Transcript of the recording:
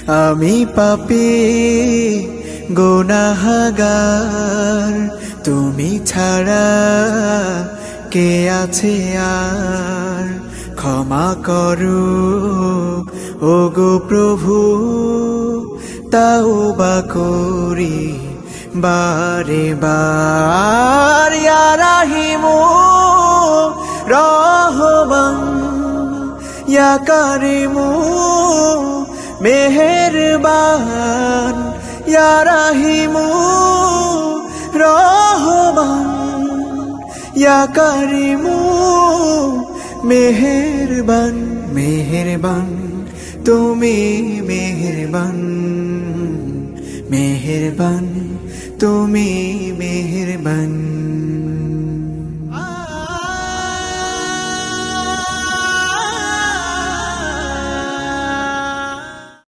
আমি পাপী গুনাহগার, তুমি ছাড়া কে আছে আর। ক্ষমা করো ওগো প্রভু, তাওবা করি বারে বার। ইয়া রাহিমু রহমান, ইয়া কারিমু মেহেরবান, ইয়া রাহিমু রহমান, ইয়া কারিমু মেহেরবান। মেহেরবান তুমি মেহেরবান, মেহেরবান তুমি মেহেরবান।